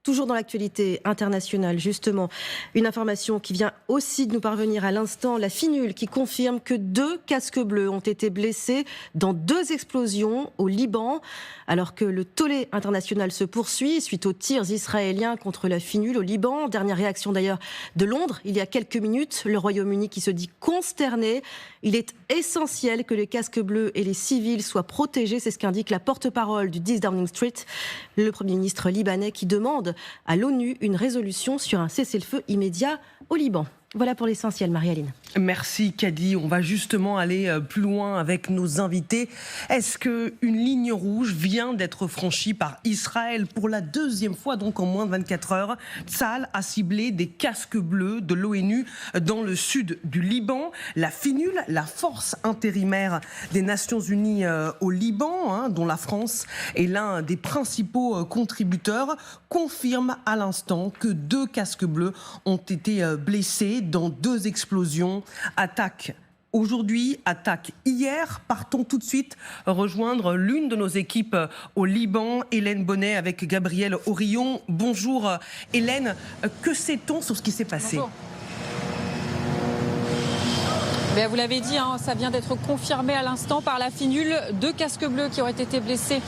Toujours dans l'actualité internationale, justement, une information qui vient aussi de nous parvenir à l'instant, la FINUL qui confirme que 2 casques bleus ont été blessés dans 2 explosions au Liban, alors que le tollé international se poursuit suite aux tirs israéliens contre la FINUL au Liban. Dernière réaction d'ailleurs de Londres, il y a quelques minutes, le Royaume-Uni qui se dit consterné. Il est essentiel que les casques bleus et les civils soient protégés, c'est ce qu'indique la porte-parole du 10 Downing Street, le Premier ministre libanais qui demande à l'ONU une résolution sur un cessez-le-feu immédiat au Liban. Voilà pour l'essentiel, Marie-Aline. Merci Kadi. On va justement aller plus loin avec nos invités. Est-ce qu'une ligne rouge vient d'être franchie par Israël pour la 2e fois, donc en moins de 24 heures? Tsahal a ciblé des casques bleus de l'ONU dans le sud du Liban. La FINUL, la force intérimaire des Nations Unies au Liban, dont la France est l'un des principaux contributeurs, confirme à l'instant que 2 casques bleus ont été blessés dans 2 explosions. Attaque aujourd'hui, attaque hier. Partons tout de suite rejoindre l'une de nos équipes au Liban, Hélène Bonnet avec Gabriel Aurillon. Bonjour Hélène, que sait-on sur ce qui s'est passé ? Bonjour. Vous l'avez dit, ça vient d'être confirmé à l'instant par la FINUL. 2 casques bleus qui ont été blessés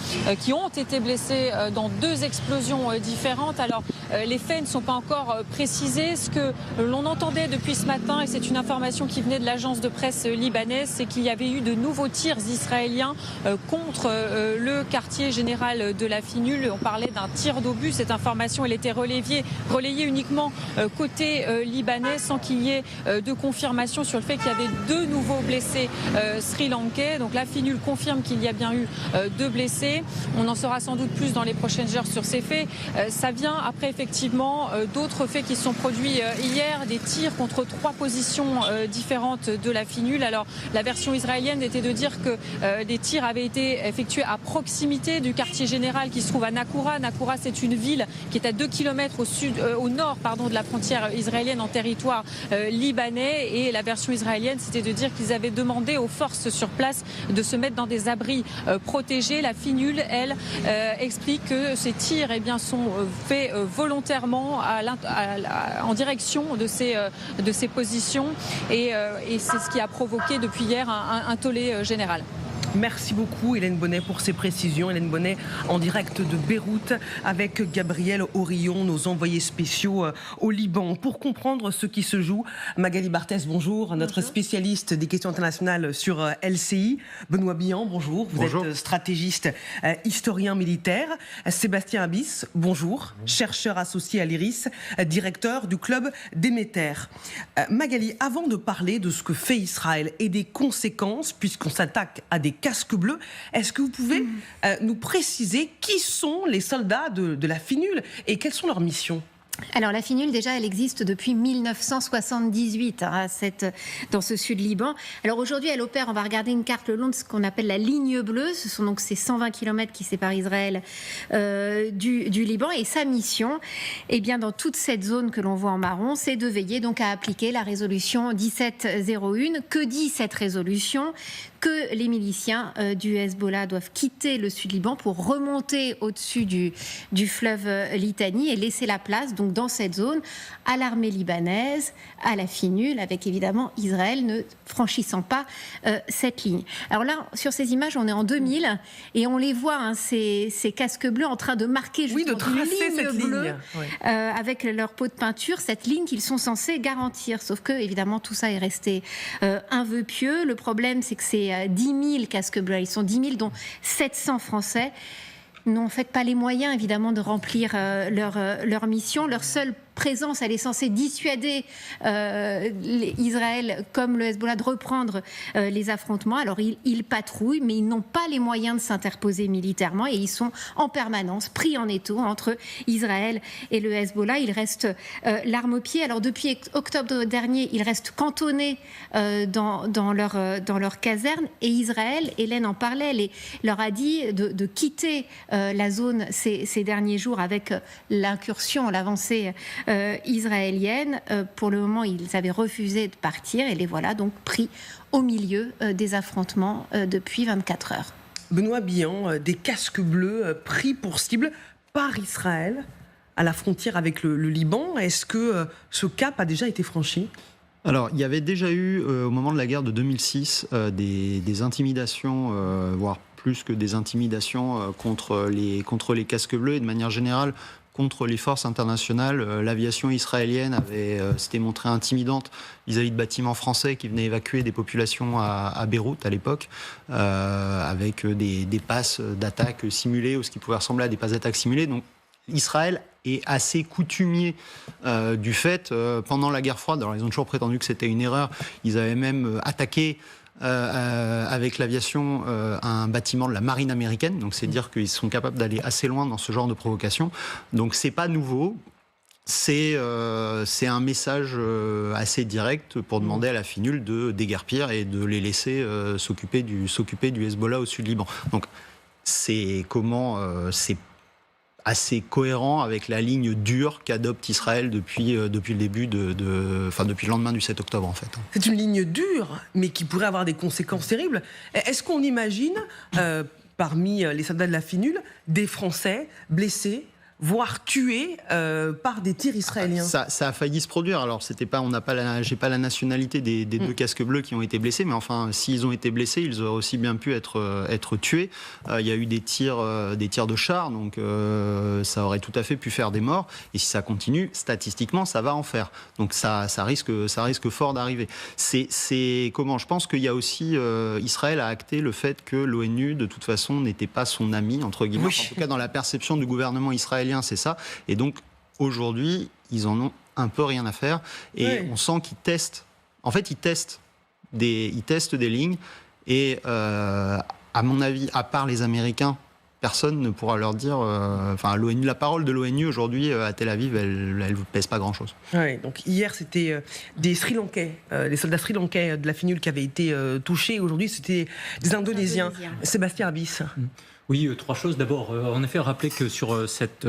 dans 2 explosions différentes. Alors, les faits ne sont pas encore précisés. Ce que l'on entendait depuis ce matin, et c'est une information qui venait de l'agence de presse libanaise, c'est qu'il y avait eu de nouveaux tirs israéliens contre le quartier général de la FINUL. On parlait d'un tir d'obus. Cette information, elle était relayée uniquement côté libanais, sans qu'il y ait de confirmation sur le fait qu'il y avait 2 nouveaux blessés sri-lankais. Donc la FINUL confirme qu'il y a bien eu 2 blessés. On en saura sans doute plus dans les prochaines heures sur ces faits. Ça vient après effectivement d'autres faits qui se sont produits hier, des tirs contre 3 positions différentes de la FINUL. Alors la version israélienne était de dire que des tirs avaient été effectués à proximité du quartier général qui se trouve à Nakoura. Nakoura, c'est une ville qui est à 2 km au nord de la frontière israélienne en territoire libanais, et la version israélienne c'était de dire qu'ils avaient demandé aux forces sur place de se mettre dans des abris protégés. La FINUL, elle, explique que ces tirs sont faits volontairement en direction de ces positions, et c'est ce qui a provoqué depuis hier un tollé général. Merci beaucoup Hélène Bonnet pour ces précisions. Hélène Bonnet en direct de Beyrouth avec Gabriel Aurillon, nos envoyés spéciaux au Liban. Pour comprendre ce qui se joue, Magali Barthès, bonjour. Notre spécialiste des questions internationales sur LCI. Benoît Billan, bonjour. Vous êtes stratégiste, historien militaire. Sébastien Abyss, bonjour. Chercheur associé à l'IRIS, directeur du club Déméter. Magali, avant de parler de ce que fait Israël et des conséquences, puisqu'on s'attaque à des casques bleus, est-ce que vous pouvez nous préciser qui sont les soldats de la FINUL et quelles sont leurs missions ? Alors la FINUL, déjà, elle existe depuis 1978 dans ce sud-Liban. Alors aujourd'hui, elle opère, on va regarder une carte le long de ce qu'on appelle la ligne bleue. Ce sont donc ces 120 km qui séparent Israël du Liban. Et sa mission, dans toute cette zone que l'on voit en marron, c'est de veiller donc à appliquer la résolution 1701. Que dit cette résolution ? Que les miliciens du Hezbollah doivent quitter le sud-Liban pour remonter au-dessus du fleuve Litani et laisser la place, donc dans cette zone, à l'armée libanaise, à la FINUL, avec évidemment Israël ne franchissant pas cette ligne. Alors là, sur ces images, on est en 2000 et on les voit, ces casques bleus en train de marquer une ligne bleue avec leur pot de peinture, cette ligne qu'ils sont censés garantir. Sauf que, évidemment, tout ça est resté un vœu pieux. Le problème, c'est que c'est 10 000 casques bleus. Ils sont 10 000, dont 700 Français. N'ont en fait pas les moyens, évidemment, de remplir leur mission. Leur seule présence, elle est censée dissuader Israël, comme le Hezbollah, de reprendre les affrontements. Alors, ils patrouillent, mais ils n'ont pas les moyens de s'interposer militairement et ils sont en permanence pris en étau entre Israël et le Hezbollah. Ils restent l'arme au pied. Alors, depuis octobre dernier, ils restent cantonnés dans leur caserne. Et Israël, Hélène en parlait, leur a dit de quitter la zone ces derniers jours avec l'avancée israélienne. Pour le moment, ils avaient refusé de partir et les voilà donc pris au milieu des affrontements depuis 24 heures. Benoît Billan, des casques bleus pris pour cible par Israël. à la frontière avec le Liban. Est-ce que ce cap a déjà été franchi ? Alors, il y avait déjà eu, au moment de la guerre de 2006, des intimidations, voire plus que des intimidations contre les casques bleus et de manière générale contre les forces internationales. L'aviation israélienne s'était montrée intimidante vis-à-vis de bâtiments français qui venaient évacuer des populations à Beyrouth à l'époque, avec des passes d'attaque simulées ou ce qui pouvait ressembler à des passes d'attaque simulées. Donc, Israël est assez coutumier du fait, pendant la guerre froide, alors ils ont toujours prétendu que c'était une erreur, ils avaient même attaqué avec l'aviation un bâtiment de la marine américaine, donc c'est dire qu'ils sont capables d'aller assez loin dans ce genre de provocation. Donc c'est pas nouveau, c'est un message assez direct pour demander à la FINUL de déguerpir et de les laisser s'occuper du Hezbollah au sud du Liban. Donc c'est assez cohérent avec la ligne dure qu'adopte Israël depuis le début depuis le lendemain du 7 octobre en fait. C'est une ligne dure, mais qui pourrait avoir des conséquences terribles. Est-ce qu'on imagine, parmi les soldats de la FINUL, des Français blessés, voire tués par des tirs israéliens? Ça a failli se produire. Alors, j'ai pas la nationalité des deux casques bleus qui ont été blessés, mais enfin, s'ils ont été blessés, ils auraient aussi bien pu être tués. Il y a eu des tirs de chars, donc ça aurait tout à fait pu faire des morts. Et si ça continue, statistiquement, ça va en faire. Donc ça risque fort d'arriver. Je pense qu'il y a aussi Israël a acté le fait que l'ONU, de toute façon, n'était pas son ami entre guillemets. Oui. En tout cas, dans la perception du gouvernement israélien, c'est ça. Et donc, aujourd'hui, ils en ont un peu rien à faire. Et on sent qu'ils testent. En fait, ils testent des lignes. Et à mon avis, à part les Américains, personne ne pourra leur dire... l'ONU, la parole de l'ONU aujourd'hui à Tel Aviv, elle ne pèse pas grand-chose. Ouais, donc hier, c'était des Sri Lankais, les soldats Sri Lankais de la FINUL qui avaient été touchés. Aujourd'hui, c'était des Indonésiens. Sébastien Abyss. Oui, trois choses. D'abord, en effet, rappeler que sur cette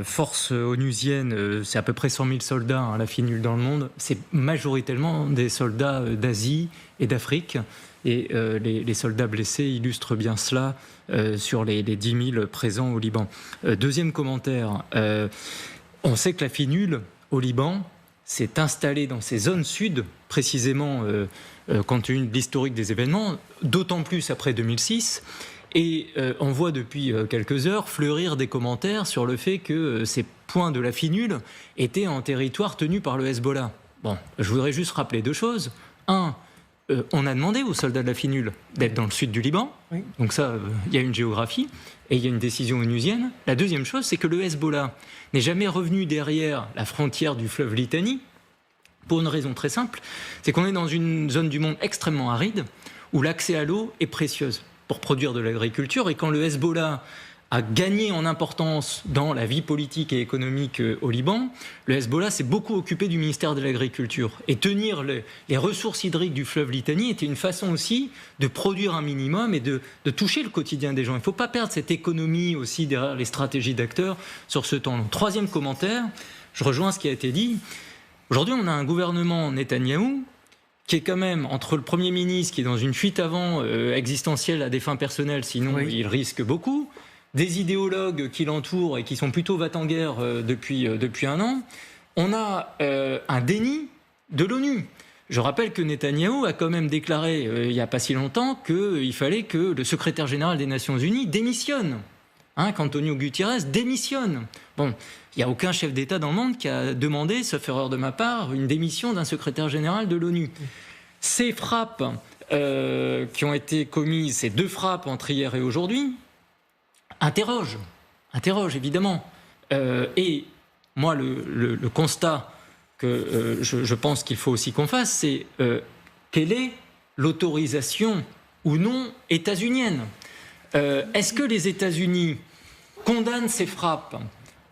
force onusienne, c'est à peu près 100 000 soldats, la FINUL dans le monde. C'est majoritairement des soldats d'Asie et d'Afrique. Et les soldats blessés illustrent bien cela sur les 10 000 présents au Liban. Deuxième commentaire, on sait que la FINUL au Liban s'est installée dans ces zones sud, précisément compte tenu de l'historique des événements, d'autant plus après 2006. Et on voit depuis quelques heures fleurir des commentaires sur le fait que ces points de la FINUL étaient en territoire tenu par le Hezbollah. Bon, je voudrais juste rappeler deux choses. Un, on a demandé aux soldats de la FINUL d'être dans le sud du Liban. Oui. Donc ça, il y a une géographie et il y a une décision onusienne. La deuxième chose, c'est que le Hezbollah n'est jamais revenu derrière la frontière du fleuve Litani pour une raison très simple. C'est qu'on est dans une zone du monde extrêmement aride où l'accès à l'eau est précieuse pour produire de l'agriculture. Et quand le Hezbollah a gagné en importance dans la vie politique et économique au Liban, le Hezbollah s'est beaucoup occupé du ministère de l'Agriculture. Et tenir les ressources hydriques du fleuve Litani était une façon aussi de produire un minimum et de toucher le quotidien des gens. Il ne faut pas perdre cette économie aussi derrière les stratégies d'acteurs sur ce temps long. Troisième commentaire, je rejoins ce qui a été dit. Aujourd'hui, on a un gouvernement Netanyahou qui est quand même, entre le Premier ministre, qui est dans une fuite avant existentielle à des fins personnelles, sinon il risque beaucoup, des idéologues qui l'entourent et qui sont plutôt va-t-en-guerre depuis un an, on a un déni de l'ONU. Je rappelle que Netanyahou a quand même déclaré, il n'y a pas si longtemps, qu'il fallait que le secrétaire général des Nations Unies démissionne. Qu'Antonio Guterres démissionne. Bon, il n'y a aucun chef d'État dans le monde qui a demandé, sauf erreur de ma part, une démission d'un secrétaire général de l'ONU. Ces frappes qui ont été commises, ces deux frappes entre hier et aujourd'hui, interrogent évidemment. Et moi, le constat que je pense qu'il faut aussi qu'on fasse, c'est quelle est l'autorisation ou non états-unienne. Est-ce que les États-Unis condamnent ces frappes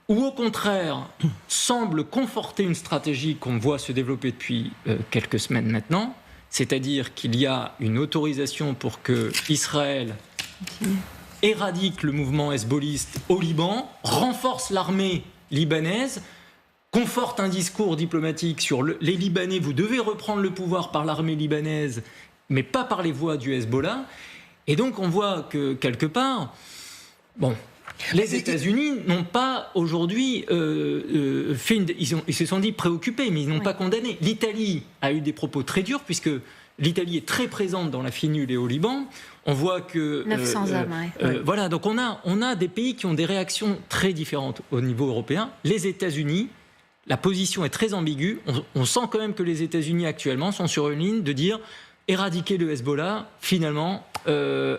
ou au contraire semblent conforter une stratégie qu'on voit se développer depuis quelques semaines maintenant, c'est-à-dire qu'il y a une autorisation pour que Israël éradique le mouvement hezbolliste au Liban, renforce l'armée libanaise, conforte un discours diplomatique sur les Libanais, vous devez reprendre le pouvoir par l'armée libanaise, mais pas par les voies du Hezbollah. Et donc on voit que quelque part, bon, Les États-Unis n'ont pas aujourd'hui ils se sont dit préoccupés, mais ils n'ont pas condamné. L'Italie a eu des propos très durs, puisque l'Italie est très présente dans la finule et au Liban. On voit que 900 hommes. voilà, donc on a des pays qui ont des réactions très différentes au niveau européen. Les États-Unis, la position est très ambiguë. On sent quand même que les États-Unis actuellement sont sur une ligne de dire éradiquer le Hezbollah. Finalement,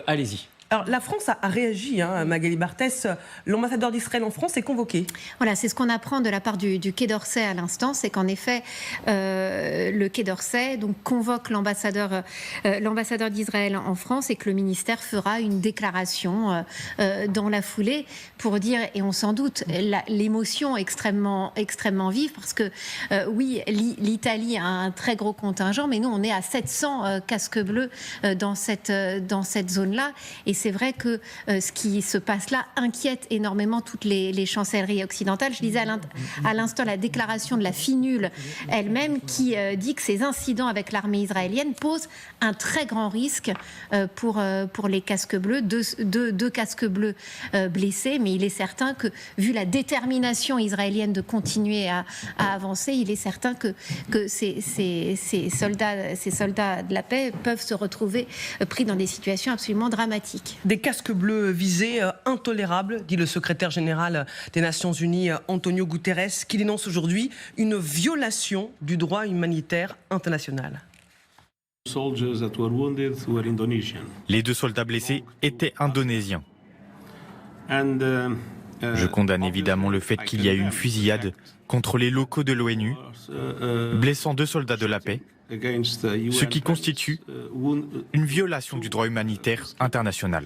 allez-y. Alors, la France a réagi, Magali Barthès. L'ambassadeur d'Israël en France est convoqué. Voilà, c'est ce qu'on apprend de la part du Quai d'Orsay à l'instant, c'est qu'en effet, le Quai d'Orsay donc, convoque l'ambassadeur d'Israël en France et que le ministère fera une déclaration dans la foulée pour dire, et on s'en doute, l'émotion extrêmement vive, parce que oui, l'Italie a un très gros contingent, mais nous, on est à 700 casques bleus dans cette zone-là. Et c'est vrai que ce qui se passe là inquiète énormément toutes les chancelleries occidentales. Je disais à l'instant la déclaration de la FINUL elle-même qui dit que ces incidents avec l'armée israélienne posent un très grand risque pour les casques bleus, deux casques bleus blessés. Mais il est certain que, vu la détermination israélienne de continuer à avancer, il est certain que ces soldats de la paix peuvent se retrouver pris dans des situations absolument dramatiques. Des casques bleus visés, intolérables, dit le secrétaire général des Nations Unies, Antonio Guterres, qui dénonce aujourd'hui une violation du droit humanitaire international. Les 2 soldats blessés étaient indonésiens. Je condamne évidemment le fait qu'il y a eu une fusillade contre les locaux de l'ONU, blessant 2 soldats de la paix, ce qui constitue une violation du droit humanitaire international.